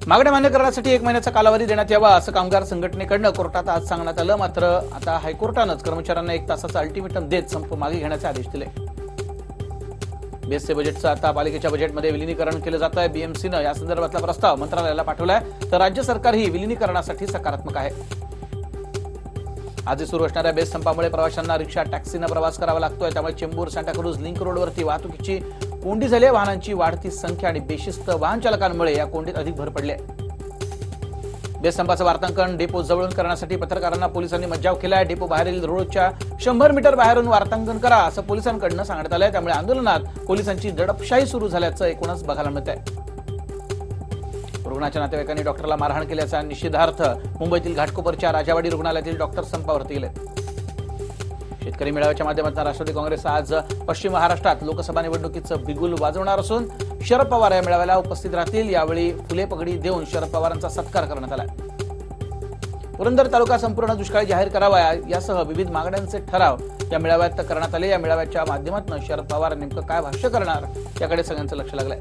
मागण्या मान्य करण्यासाठी 1 महिन्याचा कालावधी देण्यात यावा असं कामगार संघटनेकडून कोर्टात आज सांगण्यात आलं। मात्र आता हायकोर्टानंच कर्मचाऱ्यांना 1 तासाचा अल्टिमेटम देत संप मागे घेण्याचे आदेश दिले। बेस्टचे बजेटचं आता पालिकेच्या बजेटमध्ये विलीनीकरण केलं जात आहे। बीएमसीनं या संदर्भातला प्रस्ताव मंत्रालयाला पाठवलाय, तर राज्य सरकारही विलीनीकरणासाठी सकारात्मक आहे। आज सुरू असणाऱ्या बेस्ट संपामुळे प्रवाशांना रिक्षा टॅक्सीनं प्रवास करावा लागतोय, त्यामुळे चेंबूर सांताक्रूज लिंक रोडवरती वाहतुकीची कोंडी झाली आहे। वाहनांची वाढती संख्या आणि बेशिस्त वाहन चालकांमुळे या कोंडीत अधिक भर पडली आहे। बेस्ट संपाचं वार्तांकन डेपो जवळून करण्यासाठी पत्रकारांना पोलिसांनी मज्जाव केलाय। डेपो बाहेरील रोडच्या 100 मीटर बाहेरून वार्तांकन करा असं पोलिसांकडून सांगण्यात आलंय। त्यामुळे आंदोलनात पोलिसांची दडपशाही सुरू झाल्याचं एकूणच बघायला मिळत आहे। रुग्णाच्या नातेवाईकांनी डॉक्टरला मारहाण केल्याचा निषेधार्थ मुंबईतील घाटकोपरच्या राजावाडी रुग्णालयातील डॉक्टर संपावरती गेले। शेतकरी मेळाव्याच्या माध्यमातून राष्ट्रवादी काँग्रेस आज पश्चिम महाराष्ट्रात लोकसभा निवडणुकीचं बिगुल वाजवणार असून शरद पवार या मेळाव्याला उपस्थित राहतील। यावेळी फुले पगडी देऊन शरद पवारांचा सत्कार करण्यात आला। पुरंदर तालुका संपूर्ण दुष्काळी जाहीर करावा यासह विविध मागण्यांचे ठराव या मेळाव्यात करण्यात आले। या मेळाव्याच्या माध्यमातून शरद पवार नेमकं काय भाष्य करणार याकडे सगळ्यांचं लक्ष लागलंय।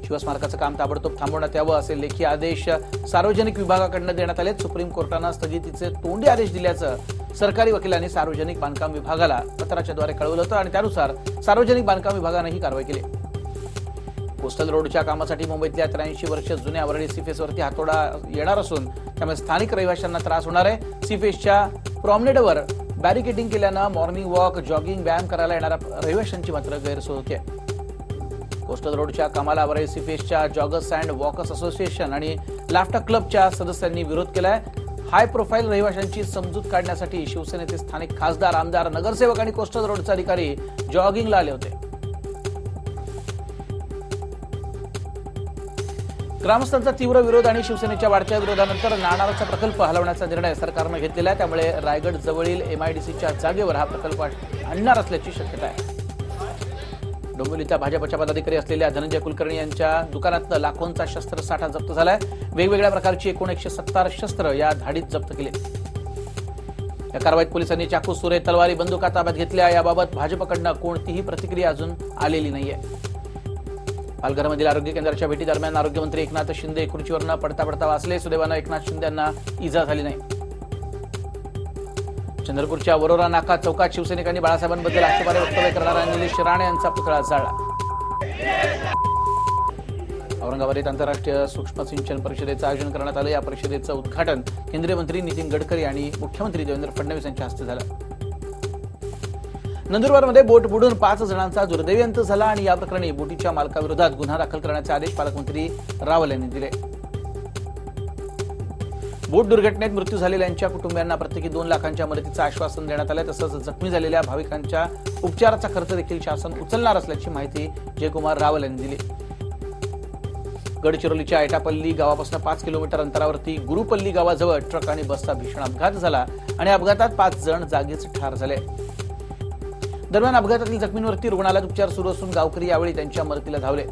शिवस्मारकाचं काम ताबडतोब थांबवण्यात यावं असे लेखी आदेश सार्वजनिक विभागाकडून देण्यात आले। सुप्रीम कोर्टानं स्थगितीचे तोंडी आदेश दिल्याचं सरकारी वकिलांनी सार्वजनिक बांधकाम विभागाला पत्राच्याद्वारे कळवलं होतं आणि त्यानुसार सार्वजनिक बांधकाम विभागानं ही कारवाई केली। कोस्टल रोडच्या कामासाठी मुंबईतल्या 83 वर्ष जुन्या वरळी सीफेसवरती हातोडा येणार असून त्यामुळे स्थानिक रहिवाशांना त्रास होणार आहे। सीफेसच्या प्रॉमनेडवर बॅरिकेडिंग केल्यानं मॉर्निंग वॉक, जॉगिंग, व्यायाम करायला येणाऱ्या रहिवाशांची मात्र गैरसोय होते। कोस्टल रोडच्या कामाला वरळी सीफेसच्या जॉगर्स अँड वॉकर्स असोसिएशन आणि लाफ्टर क्लबच्या सदस्यांनी विरोध केलाय। हाय प्रोफाईल रहिवाशांची समजूत काढण्यासाठी शिवसेनेचे स्थानिक खासदार, आमदार, नगरसेवक आणि कोस्टल रोडचे अधिकारी जॉगिंगला आले होते। ग्रामस्थांचा तीव्र विरोध आणि शिवसेनेच्या वाढत्या विरोधानंतर नाणारचा प्रकल्प हलवण्याचा निर्णय सरकारनं घेतलेला आहे। त्यामुळे रायगड जवळील एमआयडीसीच्या जागेवर हा प्रकल्प आणणार असल्याची शक्यता आहे। डोंबिवलीच्या भाजपच्या पदाधिकारी असलेल्या धनंजय कुलकर्णी यांच्या दुकानातनं लाखोंचा शस्त्रसाठा जप्त झालाय। वेगवेगळ्या प्रकारची एकूण 170 शस्त्र या धाडीत जप्त केली। या कारवाईत पोलिसांनी चाकू, सुरे, तलवारी, बंदुका ताब्यात घेतल्या। याबाबत भाजपकडनं कोणतीही प्रतिक्रिया अजून आलेली नाहीये। पालघरमधील आरोग्य केंद्राच्या भेटीदरम्यान आरोग्यमंत्री एकनाथ शिंदे खुर्चीवरनं पडता पडता वाचले। सुदैवानं एकनाथ शिंदे यांना इजा झाली नाही। चंद्रपूरच्या वरोरा नाका चौकात शिवसैनिकांनी बाळासाहेबांबद्दल आक्षेपार्ह वक्तव्य करणारा निलेश राणे यांचा पुतळा जाळला। औरंगाबाद आंतरराष्ट्रीय सूक्ष्म सिंचन परिषदेचं आयोजन करण्यात आलं। या परिषदेचं उद्घाटन केंद्रीय मंत्री नितीन गडकरी आणि मुख्यमंत्री देवेंद्र फडणवीस यांच्या हस्ते झालं। नंदुरबारमध्ये बोट बुडून 5 जणांचा दुर्दैवी अंत झाला आणि या प्रकरणी बोटीच्या मालकाविरोधात गुन्हा दाखल करण्याचे आदेश पालकमंत्री रावल यांनी दिले। बोट दुर्घटनेत मृत्यू झालेल्यांच्या कुटुंबियांना प्रत्येकी 2 लाखांच्या मदतीचं आश्वासन देण्यात आलं। तसंच जखमी झालेल्या भाविकांच्या उपचाराचा खर्च देखील शासन उचलणार असल्याची माहिती जयकुमार रावल यांनी दिली। गडचिरोलीच्या एटापल्ली गावापासून 5 किलोमीटर अंतरावरती गुरुपल्ली गावाजवळ ट्रक आणि बसचा भीषण अपघात झाला आणि अपघातात 5 जण जागीच ठार झाले। दरम्यान अपघातातील जखमींवरती रुग्णालयात उपचार सुरू असून गावकरी यावेळी त्यांच्या मदतीला धावले।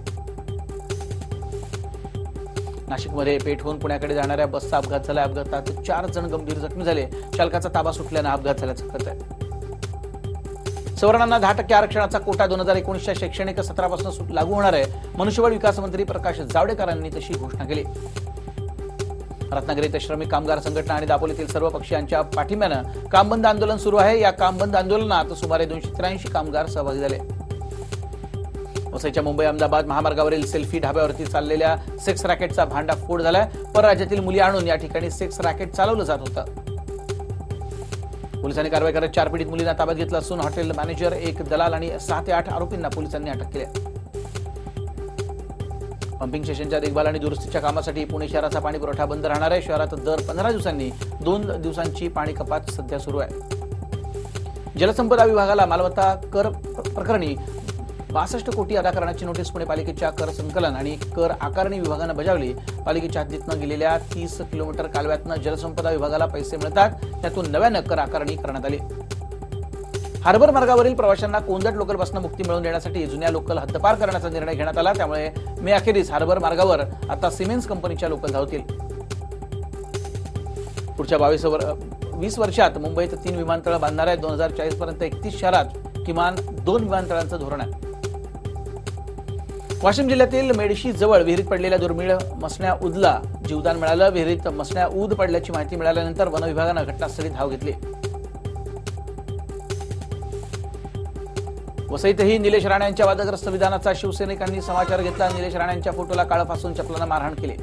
नाशिकमध्ये पेठहून पुण्याकडे जाणाऱ्या बसचा अपघात झाला। अपघातात 4 जण गंभीर जखमी झाले। चालकाचा ताबा सुटल्यानं अपघात झाल्याचं कळत आहे। सवर्णांना 10% आरक्षणाचा कोटा 2019च्या शैक्षणिक सत्रापासून लागू होणार आहे। मनुष्यबळ विकास मंत्री प्रकाश जावडेकरांनी तशी घोषणा केली। रत्नागिरीत श्रमिक कामगार संघटना आणि दापोलीतील सर्व पक्षीयांच्या पाठिंब्यानं काम बंद आंदोलन सुरू आहे। या काम बंद आंदोलनात सुमारे 283 कामगार सहभागी झाले। वसईच्या मुंबई अहमदाबाद महामार्गावरील सेल्फी ढाब्यावरती चाललेल्या सेक्स रॅकेटचा भांडाफोड झालाय। परराज्यातील मुली आणून या ठिकाणी सेक्स रॅकेट चालवलं जात होतं। पोलिसांनी कारवाई करत 4 पीडित मुलींना ताब्यात घेतलं असून हॉटेल मॅनेजर, 1 दलाल आणि 6 ते 8 आरोपींना पोलिसांनी अटक केली आहे। पंपिंग स्टेशनच्या देखभाल आणि दुरुस्तीच्या कामासाठी पुणे शहराचा पाणी पुरवठा बंद राहणार आहे। शहरात दर 15 दिवसांनी 2 दिवसांची पाणी कपात सध्या सुरू आहे। जलसंपदा विभागाला मालमत्ता कर प्रकरणी 62 कोटी अदा करण्याची नोटीस पुणे पालिकेच्या कर संकलन आणि कर आकारणी विभागानं बजावली। पालिकेच्या हद्दीतनं गेलेल्या 30 किलोमीटर कालव्यातनं जलसंपदा विभागाला पैसे मिळतात, त्यातून नव्यानं कर आकारणी करण्यात आली। हार्बर मार्गावरील प्रवाशांना कोंदट लोकल बसनं मुक्ती मिळवून देण्यासाठी जुन्या लोकल हद्दपार करण्याचा निर्णय घेण्यात आला। त्यामुळे मे अखेरीस हार्बर मार्गावर आता सिमेन्स कंपनीच्या लोकल धावतील। पुढच्या 20 वर्षात मुंबईत 3 विमानतळ बांधणार आहे। 2040 पर्यंत 31 शहरात किमान 2 विमानतळांचं धोरण आहे। वाशिम जिल्ह्यातील मेडशी जवळ विहिरीत पडलेल्या दुर्मिळ मसण्या ऊदला जीवदान मिळालं. विहिरीत मसण्या ऊद पडल्याची माहिती मिळाल्यानंतर वन विभागानं घटनास्थळी धाव घेतली. वसईतही निलेश राणेंच्या वादग्रस्त विधानाचा शिवसैनिकांनी समाचार घेतला. निलेश राणेंच्या फोटोला काळं फासून चपलानं मारहाण केली.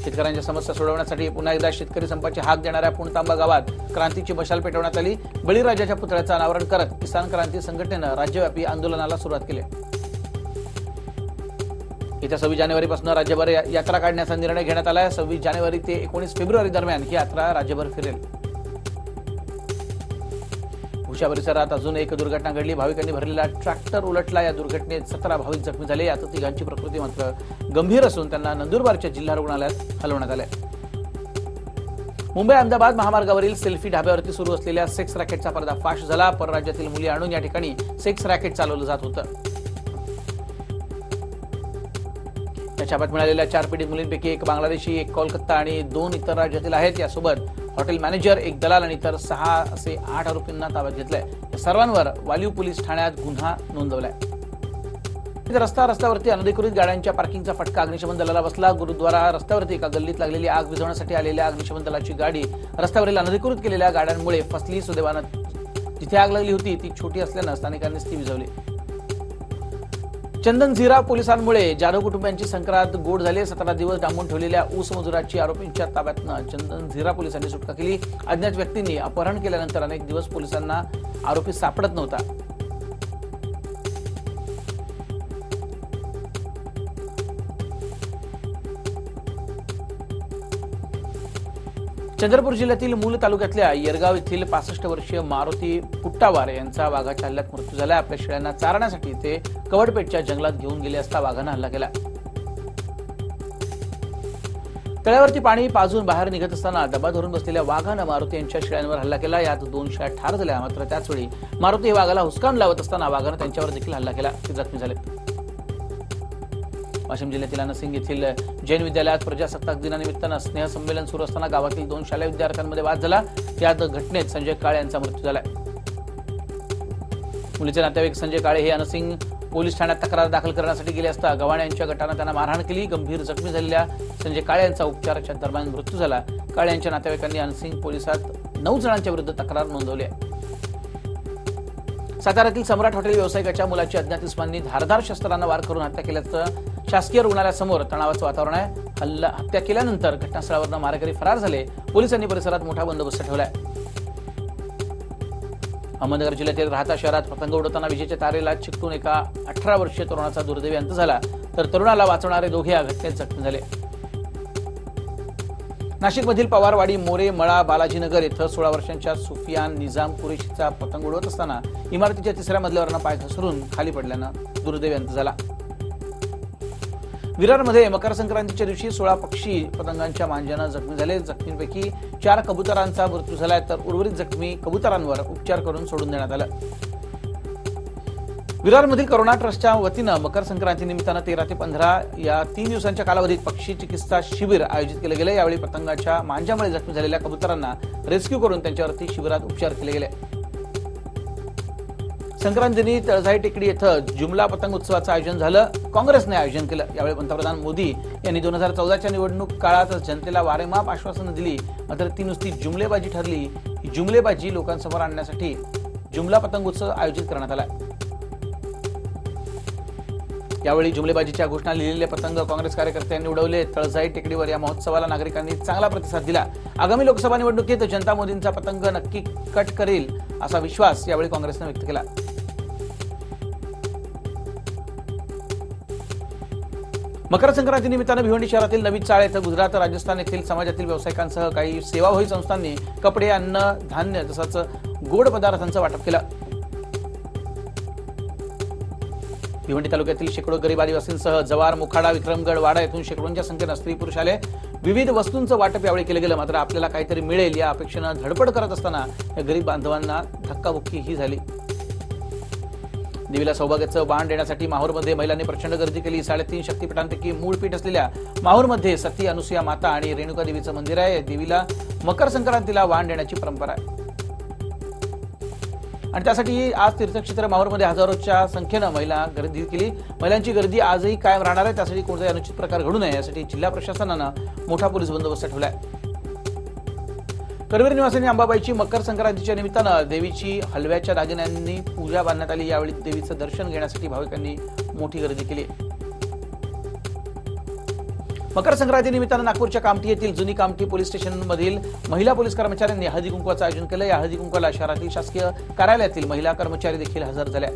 शेतकऱ्यांच्या समस्या सोडवण्यासाठी पुन्हा एकदा शेतकरी संपाची हाक देणाऱ्या पुणतांबा गावात क्रांतीची मशाल पेटवण्यात आली. बळीराजाच्या पुतळ्याचं अनावरण करत किसान क्रांती संघटनेनं राज्यव्यापी आंदोलनाला सुरुवात केली. येत्या 26 जानेवारीपासून राज्यभर यात्रा काढण्याचा निर्णय घेण्यात आला आहे. 26 जानेवारी ते 19 फेब्रुवारी दरम्यान ही यात्रा राज्यभर फिरेल. भुशा परिसरात अजून एक दुर्घटना घडली. भाविकांनी भरलेला ट्रॅक्टर उलटला. या दुर्घटनेत 17 भाविक जखमी झाले. यात तिघांची प्रकृती मात्र गंभीर असून त्यांना नंदुरबारच्या जिल्हा रुग्णालयात हलवण्यात आले. मुंबई अहमदाबाद महामार्गावरील सेल्फी ढाब्यावरती सुरू असलेल्या सेक्स रॅकेटचा पर्दाफाश झाला. परराज्यातील मुली आणून या ठिकाणी सेक्स रॅकेट चालवलं जात होतं. या छाप्यात मिळालेल्या 4 पीडित मुलींपैकी एक बांगलादेशी, एक कोलकाता आणि 2 इतर राज्यातील आहेत. यासोबत हॉटेल मॅनेजर, एक दलाल आणि इतर 6 असे 8 आरोपींना ताब्यात घेतलंय. या सर्वांवर वालीव पोलीस ठाण्यात गुन्हा नोंदवलाय. रस्त्यावरती अनधिकृत गाड्यांच्या पार्किंगचा फटका अग्निशमन दलाला बसला. गुरुद्वारा रस्त्यावरती एका गल्लीत लागलेली आग विझवण्यासाठी आलेल्या अग्निशमन दलाची गाडी रस्त्यावरील अनधिकृत केलेल्या गाड्यांमुळे फसली. सुदैवानं जिथे आग लागली होती ती छोटी असल्यानं स्थानिकांनीच ती विझवली. चंदनझिरा पोलिसांमुळे जाधव कुटुंबियांची संक्रांत गोड झाली. 17 दिवस डांबून ठेवलेल्या ऊस मजुराची आरोपींच्या ताब्यातनं चंदनझिरा पोलिसांनी सुटका केली. अज्ञात व्यक्तींनी अपहरण केल्यानंतर अनेक दिवस पोलिसांना आरोपी सापडत नव्हता. चंद्रपूर जिल्ह्यातील मूल तालुक्यातल्या येरगाव येथील 65 वर्षीय मारुती पुट्टावार यांचा वाघाच्या हल्ल्यात मृत्यू झाला. आपल्या शेळ्यांना चारण्यासाठी ते कवडपेठच्या जंगलात घेऊन गेले असता वाघानं हल्ला केला. तळ्यावरती पाणी पाजून बाहेर निघत असताना डबा धरून बसलेल्या वाघानं मारुती यांच्या शेळ्यांवर हल्ला केला. यात 2 शेळ्या ठार झाल्या. मात्र त्याचवेळी मारुती हे वाघाला हुसकावून लावत असताना वाघानं त्यांच्यावर देखील हल्ला केला. ते जखमी झाले. वाशिम जिल्ह्यातील अनसिंग येथील जैन विद्यालयात प्रजासत्ताक दिनानिमित्तानं स्नेहसंमेलन सुरू असताना गावातील 2 शालेय विद्यार्थ्यांमध्ये वाद झाला. यात घटनेत संजय काळे यांचा मृत्यू झाला. मुलीचे नातेवाईक संजय काळे हे अनसिंग पोलीस ठाण्यात तक्रार दाखल करण्यासाठी गेले असता गव्हाणे यांच्या गटानं त्यांना मारहाण केली. गंभीर जखमी झालेल्या संजय काळे यांचा उपचाराच्या दरम्यान मृत्यू झाला. काळे यांच्या नातेवाईकांनी अनसिंग पोलिसात 9 जणांच्या विरुद्ध तक्रार नोंदवली आहे. साताऱ्यातील सम्राट हॉटेल व्यावसायिकाच्या मुलाची अज्ञात इस्मांनी धारदार शस्त्रांना वार करून हत्या केल्याचं शासकीय रुग्णालयासमोर तणावाचं वातावरण आहे. हत्या केल्यानंतर घटनास्थळावरून मारेकरी फरार झाले. पोलिसांनी परिसरात मोठा बंदोबस्त ठेवलाय. अहमदनगर जिल्ह्यातील राहता शहरात पतंग उडवताना विजेच्या तारेला चिकटून एका 18 वर्षीय तरुणाचा दुर्दैवी अंत झाला. तर तरुणाला वाचवणारे दोघे या घटनेत जखमी झाले. नाशिकमधील पवारवाडी, मोरे, मळा, बालाजीनगर इथं 16 वर्षांच्या सुफियान निजाम कुरेशीचा पतंग उडवत असताना इमारतीच्या 3ऱ्या मजल्यावरनं पाय घसरून खाली पडल्यानं दुर्दैवी अंत झाला. विरारमध्ये मकर संक्रांतीच्या दिवशी 16 पक्षी पतंगांच्या मांज्यानं जखमी झाले. जखमींपैकी 4 कबुतरांचा मृत्यू झालाय. तर उर्वरित जखमी कबुतरांवर उपचार करून सोडून देण्यात आलं. विरारमधील करुणा ट्रस्टच्या वतीनं मकर संक्रांती निमित्तानं 13 ते 15 या 3 दिवसांच्या कालावधीत पक्षी चिकित्सा शिबिर आयोजित केले गेले. यावेळी पतंगाच्या मांज्यामुळे जखमी झालेल्या कबुतरांना रेस्क्यू करून त्यांच्यावरती शिबिरात उपचार केले गेले. संक्रांतीनी तळजाई टेकडी इथं जुमला पतंग उत्सवाचं आयोजन झालं. काँग्रेसने आयोजन केलं. यावेळी पंतप्रधान मोदी यांनी 2014च्या निवडणूक काळात जनतेला वारेमाप आश्वासनं दिली. मात्र ती नुसती जुमलेबाजी ठरली. ही जुमलेबाजी लोकांसमोर आणण्यासाठी जुमला पतंग उत्सव आयोजित करण्यात आला. यावेळी जुमलेबाजीच्या घोषणा लिहिलेले पतंग काँग्रेस कार्यकर्त्यांनी उडवले. तळजाई टेकडीवर या महोत्सवाला नागरिकांनी चांगला प्रतिसाद दिला. आगामी लोकसभा निवडणुकीत जनता मोदींचा पतंग नक्की कट करेल असा विश्वास यावेळी काँग्रेसनं व्यक्त केला. मकर संक्रांती निमित्तानं भिवंडी शहरातील नवी चाळ येथे गुजरात, राजस्थान येथील समाजातील व्यावसायिकांसह काही सेवाभावी संस्थांनी कपडे, अन्न, धान्य तसंच गोड पदार्थांचं वाटप केलं. भिवंडी तालुक्यातील शेकडो गरीब आदिवासींसह जवार, मुखाडा, विक्रमगड, वाडा येथून शेकडोंच्या संख्येनं स्त्री पुरुष आले. विविध वस्तूंचं वाटप यावेळी केलं गेलं. मात्र आपल्याला काहीतरी मिळेल या अपेक्षेनं धडपड करत असताना या गरीब बांधवांना धक्काबुक्की ही झाली. देवीला सौभाग्याचं वाण देण्यासाठी माहूरमध्ये महिलांनी प्रचंड गर्दी केली. 3.5 शक्तीपीठांपैकी मूळ पीठ असलेल्या माहूरमध्ये सती, अनुसूया माता आणि रेणुका देवीचं मंदिर आहे. देवीला मकर संक्रांतीला वाण देण्याची परंपरा आहे. आणि त्यासाठी आज तीर्थक्षेत्र माहूरमध्ये हजारोच्या संख्येनं महिला गर्दी केली. महिलांची गर्दी आजही कायम राहणार आहे. त्यासाठी कोणताही अनुचित प्रकार घडू नये यासाठी जिल्हा प्रशासनानं मोठा पोलीस बंदोबस्त ठेवलाय. करवीर निवासिनी अंबाबाईची मकर संक्रांतीच्या निमित्तानं देवीची हलव्याच्या दागिन्यांनी पूजा बांधण्यात आली. यावेळी देवीचं दर्शन घेण्यासाठी भाविकांनी मोठी गर्दी केली. मकर संक्रांती निमित्तानं नागपूरच्या कामठी येथील जुनी कामठी पोलीस स्टेशनमधील महिला पोलीस कर्मचाऱ्यांनी हळदी कुंकवाचं आयोजन केलं. या हळदी कुंकवाला शहरातील शासकीय कार्यालयातील महिला कर्मचारी देखील हजर झाल्या.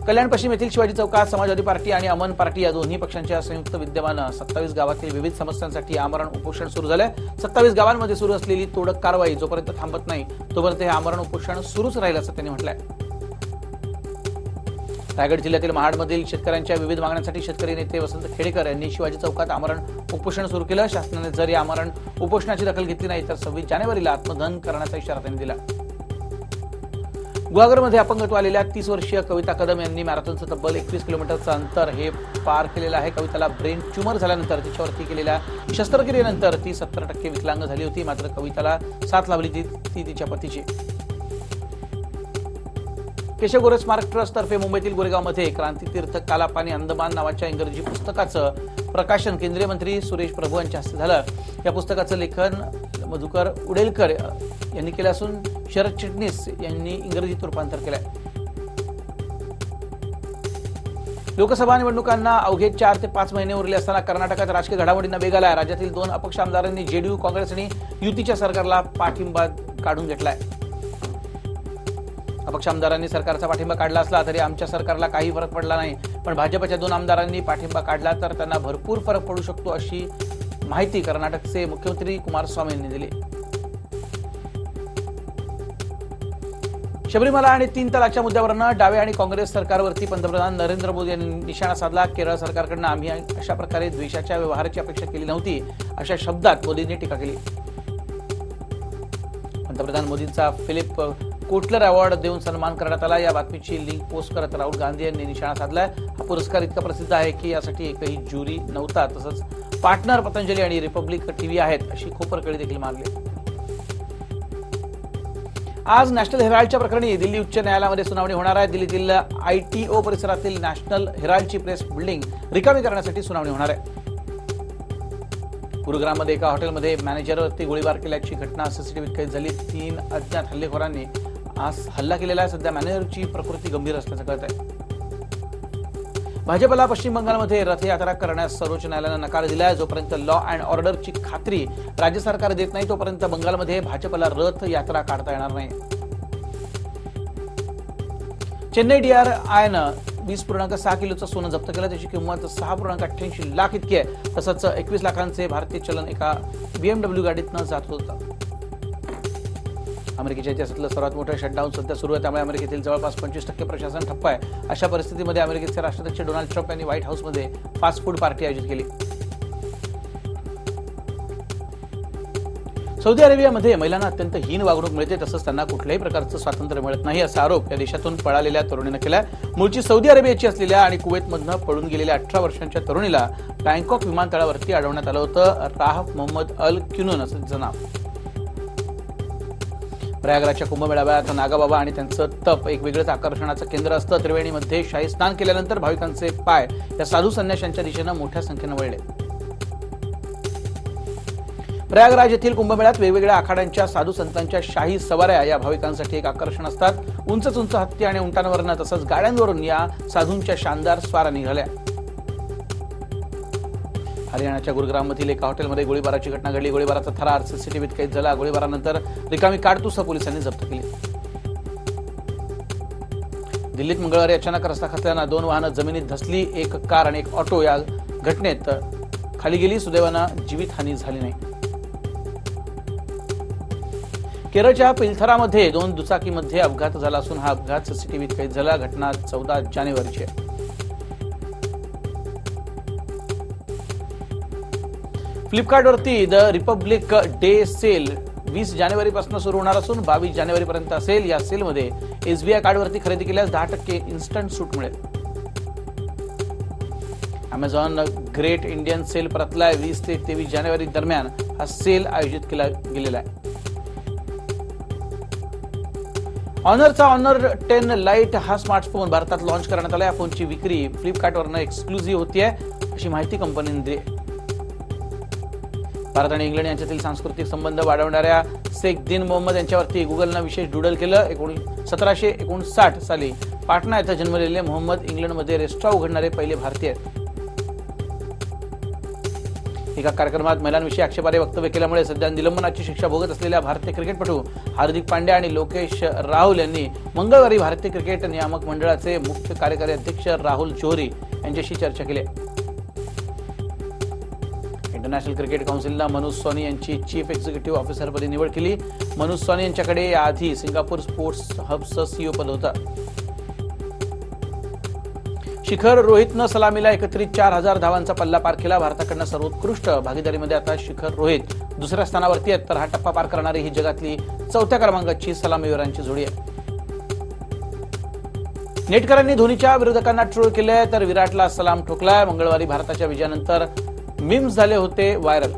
कल्याण पश्चिम येथील शिवाजी चौकात समाजवादी पार्टी आणि अमन पार्टी या दोन्ही पक्षांच्या संयुक्त विद्यमानं 27 गावातील विविध समस्यांसाठी आमरण उपोषण सुरू झालंय. 27 गावांमध्ये सुरू असलेली तोडक कारवाई जोपर्यंत थांबत नाही तोपर्यंत हे आमरण उपोषण सुरूच राहील असं त्यांनी म्हटलंय. रायगड जिल्ह्यातील महाडमधील शेतकऱ्यांच्या विविध मागण्यांसाठी शेतकरी नेते वसंत खेडेकर यांनी शिवाजी चौकात आमरण उपोषण सुरू केलं. शासनाने जर या आमरण उपोषणाची दखल घेतली नाही तर 26 जानेवारीला आत्मदहन करण्याचा इशारा त्यांनी दिला. गुहागरमध्ये अपंगत्व आलेल्या 30 वर्षीय कविता कदम यांनी मॅरेथॉनचं तब्बल 21 किलोमीटरचं अंतर हे पार केलेलं आहे. कविताला ब्रेन ट्यूमर झाल्यानंतर तिच्यावरती केलेल्या शस्त्रक्रियेनंतर ती 70% विकलांग झाली होती. मात्र कविताला साथ लाभली ती तिच्या पतीची. केशव गोरे स्मारक ट्रस्ट तर्फे मुंबईतील गोरेगावमध्ये क्रांतीतीर्थ कालापानी अंदमान नावाच्या इंग्रजी पुस्तकाचं प्रकाशन केंद्रीय मंत्री सुरेश प्रभू यांच्या हस्ते झालं. या पुस्तकाचं लेखन मधुकर उडेलकर यांनी केलं असून शरद चिटणीस यांनी इंग्रजीत रूपांतर केलंय. लोकसभा निवडणुकांना अवघे 4 ते 5 महिने उरले असताना कर्नाटकात राजकीय घडामोडींना वेग आलाय. राज्यातील 2 अपक्ष आमदारांनी जेडीयू, काँग्रेस आणि युतीच्या सरकारला पाठिंबा काढून घेतलाय. अपक्ष आमदारांनी सरकारचा पाठिंबा काढला असला तरी आमच्या सरकारला काही फरक पडला नाही, पण भाजपच्या 2 आमदारांनी पाठिंबा काढला तर त्यांना भरपूर फरक पडू शकतो अशी माहिती कर्नाटकचे मुख्यमंत्री कुमारस्वामी यांनी दिली. शबरीमाला आणि 3 तलाकच्या मुद्द्यावरनं डावे आणि काँग्रेस सरकारवरती पंतप्रधान नरेंद्र मोदी यांनी निशाणा साधला. केरळ सरकारकडनं आम्ही अशा प्रकारे द्वेषाच्या व्यवहाराची अपेक्षा केली नव्हती अशा शब्दात मोदींनी टीका केली. पंतप्रधान मोदींचा फिलिप कोटलर अवॉर्ड देऊन सन्मान करण्यात आला. या बातमीची लिंक पोस्ट करत राहुल गांधी यांनी निशाणा साधलाय. हा पुरस्कार इतका प्रसिद्ध आहे की यासाठी एकही ज्युरी नव्हता. तसंच पार्टनर पतंजली आणि रिपब्लिक टीव्ही आहेत अशी खोपरकळी देखील मारली. आज नॅशनल हेराल्डच्या प्रकरणी दिल्ली उच्च न्यायालयामध्ये सुनावणी होणार आहे. दिल्लीतील ITO परिसरातील नॅशनल हेराल्डची प्रेस बिल्डिंग रिकामी करण्यासाठी सुनावणी होणार आहे. गुरुग्राममध्ये एका हॉटेलमध्ये मॅनेजरवरती गोळीबार केल्याची घटना सीसीटीव्हीत कैद झाली. 3 अज्ञात हल्लेखोरांनी आज हल्ला केलेला आहे. सध्या मॅनेजरची प्रकृती गंभीर असल्याचं कळत आहे. भाजपला पश्चिम बंगालमध्ये रथयात्रा करण्यास सर्वोच्च न्यायालयानं नकार दिला आहे. जोपर्यंत लॉ अँड ऑर्डरची खात्री राज्य सरकार देत नाही तोपर्यंत बंगालमध्ये भाजपला रथ यात्रा काढता येणार नाही. चेन्नई DRIनं 20.6 किलोचं सोनं जप्त केलं. त्याची किंमत 6.88 लाख इतकी आहे. तसंच 21 लाखांचे भारतीय चलन एका BMW गाडीतनं जात होतं. अमेरिकेच्या इतिहासातलं सर्वात मोठं शटडाऊन सध्या सुरू आहे. त्यामुळे अमेरिकेतील जवळपास 25% प्रशासन ठप्प आहे. अशा परिस्थितीमध्ये अमेरिकेचे राष्ट्राध्यक्ष डोनाल्ड ट्रम्प यांनी व्हाईट हाऊसमध्ये फास्ट फूड पार्टी आयोजित केली. सौदी अरेबियामध्ये महिलांना अत्यंत हीन वागणूक मिळते. तसंच त्यांना कुठल्याही प्रकारचं स्वातंत्र्य मिळत नाही असा आरोप या देशातून पळालेल्या तरुणीनं केलाय. मूळची सौदी अरेबियाची असलेल्या आणि कुवेतमधनं पळून गेलेल्या 18 वर्षांच्या तरुणीला बँकॉक विमानतळावरती अडवण्यात आलं होतं. राहफ मोहम्मद अल क्युनून असं तिचं नाव. प्रयागराजच्या कुंभमेळाव्यात नागाबाबा आणि त्यांचं तप एक वेगळंच आकर्षणाचं केंद्र असतं. त्रिवेणीमध्ये शाही स्नान केल्यानंतर भाविकांचे पाय या साधू संन्याशांच्या दिशेनं मोठ्या संख्येनं वळले. प्रयागराज येथील कुंभमेळ्यात वेगवेगळ्या आखाड्यांच्या साधू संतांच्या शाही सवाऱ्या या भाविकांसाठी एक आकर्षण असतात. उंच उंच हत्ती आणि उंटांवरनं तसंच गाड्यांवरून या साधूंच्या शानदार स्वारा निघाल्या. हरियाणाच्या गुरुग्राममधील एका हॉटेलमध्ये गोळीबाराची घटना घडली. गोळीबाराचा थरार सीसीटीव्हीत कैद झाला. गोळीबारानंतर रिकामी काडतुसं पोलिसांनी जप्त केली. दिल्लीत मंगळवारी अचानक रस्ता खचल्यानं 2 वाहनं जमिनीत धसली. एक कार आणि एक ऑटो या घटनेत खाली गेली. सुदैवानं जीवितहानी झाली नाही. केरळच्या पिलथरामध्ये 2 दुचाकीमध्ये अपघात झाला असून हा अपघात सीसीटीव्हीत कैद झाला. घटना 14 जानेवारीची आहे. फ्लिपकार्टवरती द रिपब्लिक डे सेल 20 जानेवारीपासून सुरू होणार असून 22 जानेवारीपर्यंत असेल. या सेलमध्ये SBI कार्डवरती खरेदी केल्यास 10% इन्स्टंट सूट मिळेल. अमेझॉन ग्रेट इंडियन सेल परतलाय. 20 ते 23 जानेवारी दरम्यान हा सेल आयोजित केला गेलेला आहे. ऑनरचा ऑनर 10 लाईट हा स्मार्टफोन भारतात लॉन्च करण्यात आला. या फोनची विक्री फ्लिपकार्टवरनं एक्सक्लुझिव्ह होतीये अशी माहिती कंपनीने दिली. भारत आणि इंग्लंड यांच्यातील सांस्कृतिक संबंध वाढवणाऱ्या शेख दिन मोहम्मद यांच्यावरती गुगलनं विशेष डुडल केलं. 1759 साली पाटणा येथे जन्मलेले मोहम्मद इंग्लंडमध्ये रेस्टॉरंट उघडणारे पहिले भारतीय आहेत. एका कार्यक्रमात महिलांविषयी आक्षेपार्ह वक्तव्य केल्यामुळे सध्या निलंबनाची शिक्षा भोगत असलेल्या भारतीय क्रिकेटपटू हार्दिक पांड्या आणि लोकेश राहुल यांनी मंगळवारी भारतीय क्रिकेट नियामक मंडळाचे मुख्य कार्यकारी अध्यक्ष राहुल जोहरी यांच्याशी चर्चा केली. इंटरनॅशनल क्रिकेट काउन्सिलनं मनोज सोनी यांची चीफ एक्झिक्युटिव्ह ऑफिसरपदी निवड केली. मनोज सोनी यांच्याकडे याआधी सिंगापूर स्पोर्ट्स हबचं सीईओ पद होतं. शिखर रोहितनं सलामीला एकत्रित 4000 धावांचा पल्ला पार केला. भारताकडनं सर्वोत्कृष्ट भागीदारीमध्ये आता शिखर रोहित दुसऱ्या स्थानावरती आहेत, तर हा टप्पा पार करणारी ही जगातली 4थ्या क्रमांकाची सलामीवीरांची जोडी आहे. नेटकरांनी धोनीच्या विरोधकांना ट्रोल केलंय, तर विराटला सलाम ठोकलाय. मंगळवारी भारताच्या विजयानंतर मीम्स झाले होते व्हायरल.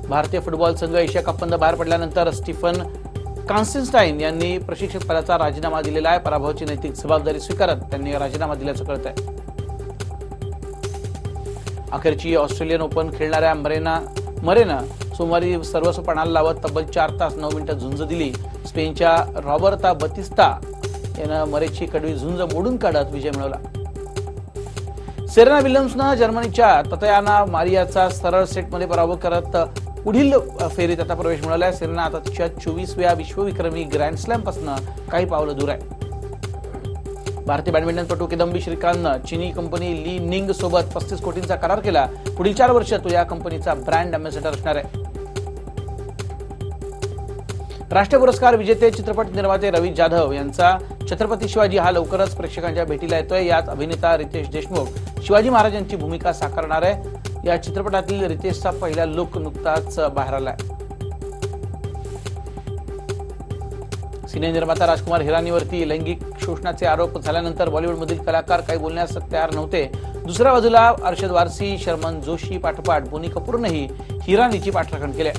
भारतीय फुटबॉल संघ एशिया कपमधून बाहेर पडल्यानंतर स्टीफन कॉन्स्टन्टाईन यांनी प्रशिक्षक पदाचा राजीनामा दिलेला आहे. पराभवाची नैतिक जबाबदारी स्वीकारत त्यांनी राजीनामा दिल्याचं कळत आहे. अखेरची ऑस्ट्रेलियन ओपन खेळणाऱ्या मरेनं सोमवारी सर्वस्व पणाला लावत तब्बल 4 तास 9 मिनिटं झुंज दिली. स्पेनच्या रॉबर्ता बतिस्ता यानं मरेची कडवी झुंज मोडून काढत विजय मिळवला. सेरेना विल्यम्सनं जर्मनीच्या ततयाना मारियाचा सरळ सेटमध्ये पराभव करत पुढील फेरीत आता प्रवेश मिळवलाय. सेरेना आता तिच्या 24व्या विश्वविक्रमी ग्रँड स्लॅम पासून काही पावलं दूर आहे. भारतीय बॅडमिंटनपटू किदंबी श्रीकांतनं चीनी कंपनी ली निंग सोबत 35 कोटींचा करार केला. पुढील 4 वर्ष तो या कंपनीचा ब्रँड अँबॅसेडर असणार आहे. राष्ट्रीय पुरस्कार विजेते चित्रपट निर्माते रवी जाधव यांचा छत्रपती शिवाजी हा लवकरच प्रेक्षकांच्या भेटीला येतोय. यात अभिनेता रितेश देशमुख शिवाजी महाराजांची भूमिका साकारणार आहे. या चित्रपटातील रितेशचा पहिला लुक नुकताच बाहेर आलाय. सिने निर्माता राजकुमार हिरानीवरती लैंगिक शोषणाचे आरोप झाल्यानंतर बॉलिवूडमधील कलाकार काही बोलण्यास तयार नव्हते. दुसऱ्या बाजूला अरशद वारसी, शर्मन जोशी पाठोपाठ बोनी कपूरनंही हिरानीची पाठराखण केली.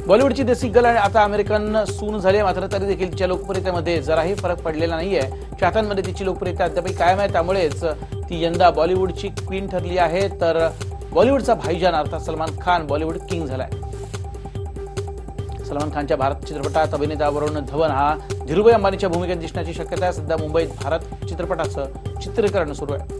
बॉलिवूडची देसी गर्ल आणि आता अमेरिकन सून झाली, मात्र तरी देखील तिच्या लोकप्रियतेमध्ये जराही फरक पडलेला नाहीये. चाहत्यांमध्ये तिची लोकप्रियता अद्याप कायम आहे, त्यामुळेच ती यंदा बॉलिवूडची क्वीन ठरली आहे. तर बॉलिवूडचा भाईजान अर्थात सलमान खान बॉलिवूड किंग झालाय. सलमान खानच्या भारत चित्रपटात अभिनेता वरुण धवन हा धीरूभाई अंबानीच्या भूमिकेत दिसण्याची शक्यता आहे. सध्या मुंबईत भारत चित्रपटाचं चित्रीकरण सुरू आहे.